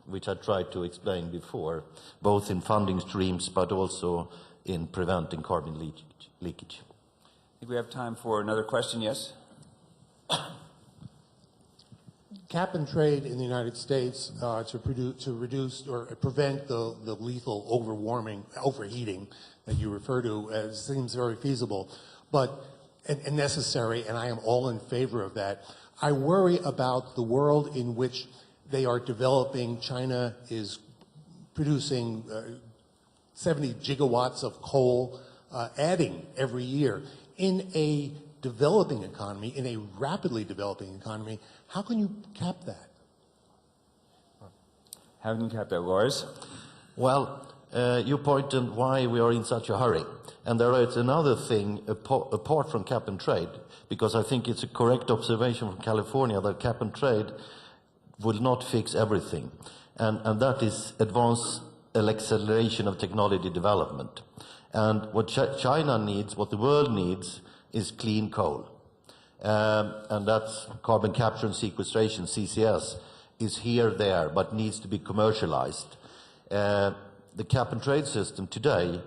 which I tried to explain before, both in funding streams but also in preventing carbon leakage. I think we have time for another question. Yes? Cap and trade in the United States to reduce or prevent the lethal overheating that you refer to seems very feasible, and necessary, and I am all in favor of that. I worry about the world in which they are developing. China is producing 70 gigawatts of coal, adding every year. In a developing economy, in a rapidly developing economy, how can you cap that? How can you cap that, Lars? Well, you pointed why we are in such a hurry. And there is another thing apart from cap and trade, because I think it's a correct observation from California that cap and trade will not fix everything. And that is advanced acceleration of technology development. And what China needs, what the world needs, is clean coal. And that's carbon capture and sequestration, CCS, is here, there, but needs to be commercialized. The cap and trade system today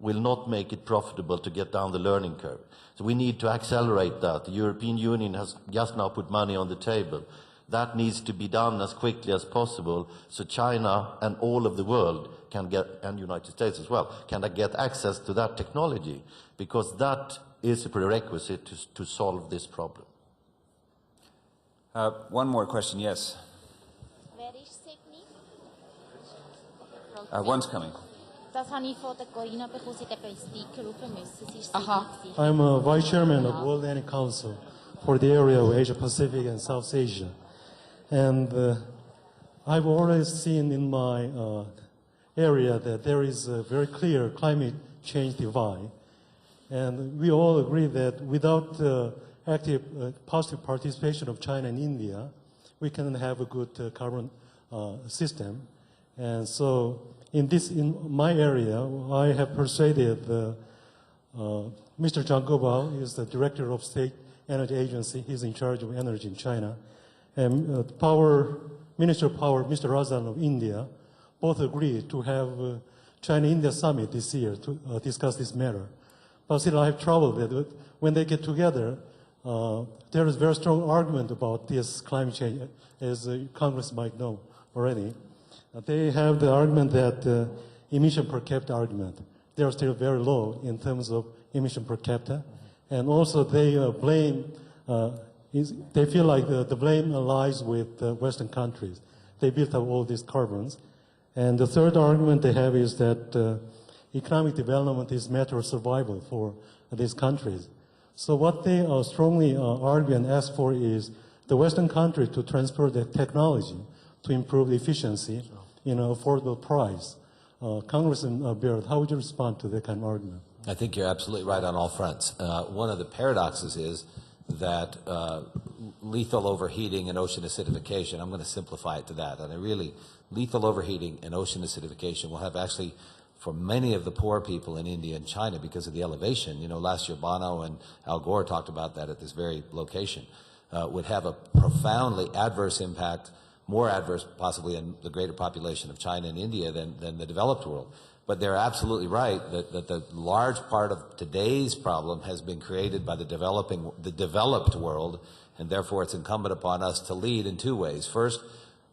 will not make it profitable to get down the learning curve. So we need to accelerate that. The European Union has just now put money on the table. That needs to be done as quickly as possible, so China and all of the world can get, and United States as well, can get access to that technology, because that is a prerequisite to solve this problem. One more question, yes. Where is Sydney? One's coming. I'm a vice chairman of World Energy Council for the area of Asia Pacific and South Asia. And I've always seen in my area that there is a very clear climate change divide. And we all agree that without active positive participation of China and India, we can have a good carbon system. And so in my area, I have persuaded Mr. Zhang Gobao is the director of State Energy Agency. He's in charge of energy in China. And Minister of Power, Mr. Razan of India, both agreed to have China-India summit this year to discuss this matter. But still I have trouble with it. When they get together, there is very strong argument about this climate change, as Congress might know already. They have the argument that emission per capita argument. They are still very low in terms of emission per capita. And also they blame they feel like the blame lies with Western countries. They built up all these carbons. And the third argument they have is that economic development is a matter of survival for these countries. So what they strongly argue and ask for is the Western countries to transfer the technology to improve efficiency in an affordable price. Congressman Baird, how would you respond to that kind of argument? I think you're absolutely right on all fronts. One of the paradoxes is that lethal overheating and ocean acidification, I'm going to simplify it to that, and lethal overheating and ocean acidification will have actually, for many of the poor people in India and China, because of the elevation, last year Bono and Al Gore talked about that at this very location, would have a profoundly adverse impact, more adverse possibly in the greater population of China and India than the developed world. But they're absolutely right that the large part of today's problem has been created by the developed world, and therefore it's incumbent upon us to lead in two ways. First,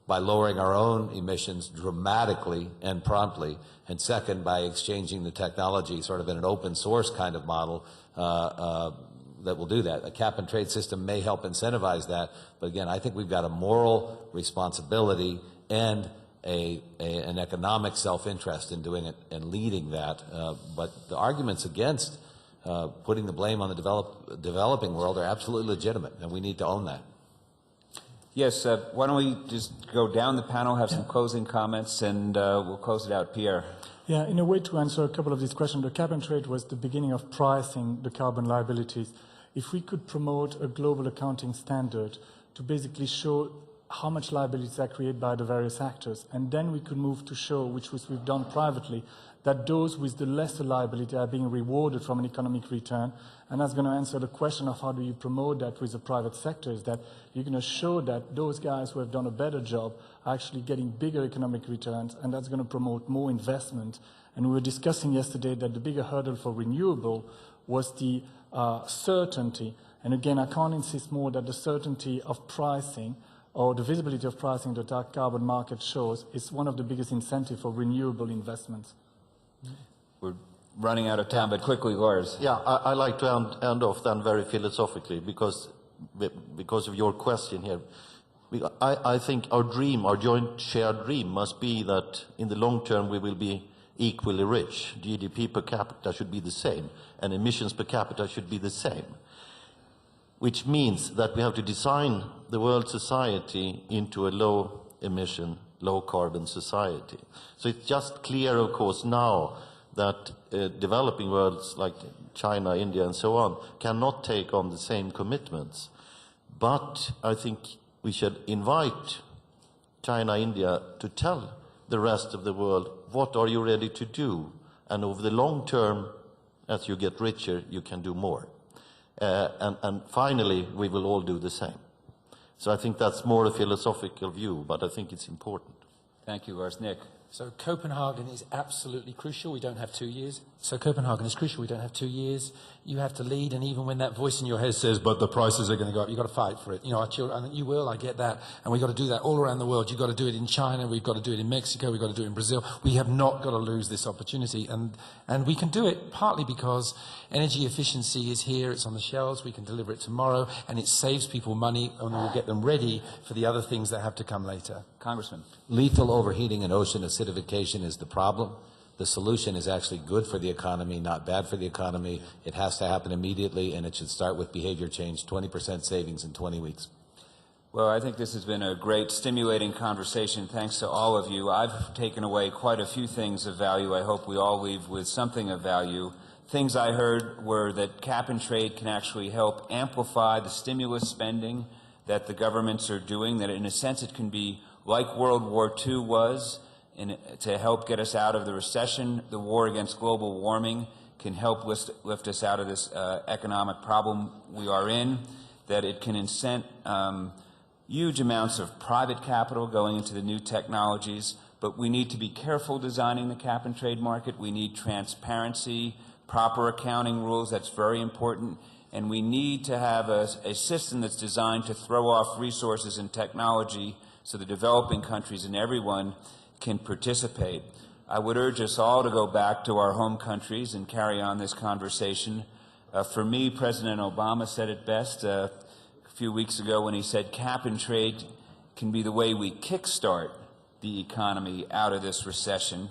by lowering our own emissions dramatically and promptly, and second, by exchanging the technology sort of in an open source kind of model that will do that. A cap and trade system may help incentivize that, but again, I think we've got a moral responsibility and an economic self-interest in doing it and leading that. But the arguments against putting the blame on the developing world are absolutely legitimate, and we need to own that. Yes, why don't we just go down the panel, have some closing comments, and we'll close it out. Pierre. Yeah, in a way to answer a couple of these questions, the cap and trade was the beginning of pricing the carbon liabilities. If we could promote a global accounting standard to basically show how much liabilities are created by the various actors, and then we could move to show, which we've done privately, that those with the lesser liability are being rewarded from an economic return. And that's going to answer the question of how do you promote that with the private sector, is that you're going to show that those guys who have done a better job are actually getting bigger economic returns, and that's going to promote more investment. And we were discussing yesterday that the bigger hurdle for renewable was the certainty. And again, I can't insist more that the certainty of pricing or the visibility of pricing that our carbon market shows is one of the biggest incentives for renewable investments. We're running out of time, but quickly, Lars. Yeah, I like to end off then very philosophically because of your question here. I think our dream, our joint shared dream must be that in the long term we will be equally rich. GDP per capita should be the same, and emissions per capita should be the same, which means that we have to design the world society into a low emission, low carbon society. So it's just clear, of course, now that developing worlds like China, India, and so on cannot take on the same commitments. But I think we should invite China, India to tell the rest of the world, what are you ready to do? And over the long term, as you get richer, you can do more. And finally, we will all do the same. So I think that's more a philosophical view, but I think it's important. Thank you, Lars. Nick. So Copenhagen is absolutely crucial. We don't have 2 years. So Copenhagen is crucial. We don't have 2 years. You have to lead, and even when that voice in your head says, but the prices are going to go up, you've got to fight for it. Our children, and you will, I get that. And we've got to do that all around the world. You've got to do it in China. We've got to do it in Mexico. We've got to do it in Brazil. We have not got to lose this opportunity. And we can do it partly because energy efficiency is here. It's on the shelves. We can deliver it tomorrow, and it saves people money, and we'll get them ready for the other things that have to come later. Congressman. Lethal overheating and ocean acidification is the problem. The solution is actually good for the economy, not bad for the economy. It has to happen immediately, and it should start with behavior change, 20% savings in 20 weeks. Well, I think this has been a great, stimulating conversation. Thanks to all of you. I've taken away quite a few things of value. I hope we all leave with something of value. Things I heard were that cap and trade can actually help amplify the stimulus spending that the governments are doing, that in a sense it can be like World War II was, to help get us out of the recession. The war against global warming can help lift us out of this economic problem we are in, that it can incent huge amounts of private capital going into the new technologies, but we need to be careful designing the cap and trade market. We need transparency, proper accounting rules, that's very important, and we need to have a system that's designed to throw off resources and technology so the developing countries and everyone can participate. I would urge us all to go back to our home countries and carry on this conversation. For me, President Obama said it best, few weeks ago when he said cap and trade can be the way we kickstart the economy out of this recession.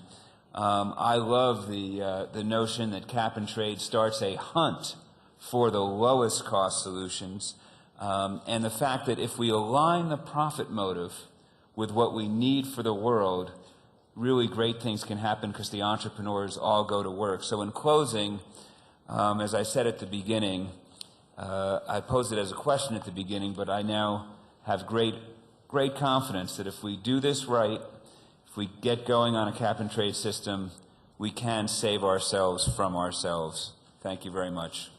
I love the notion that cap and trade starts a hunt for the lowest cost solutions, and the fact that if we align the profit motive with what we need for the world, really great things can happen because the entrepreneurs all go to work. So in closing, as I said at the beginning, I posed it as a question at the beginning, but I now have great confidence that if we do this right, if we get going on a cap and trade system, we can save ourselves from ourselves. Thank you very much.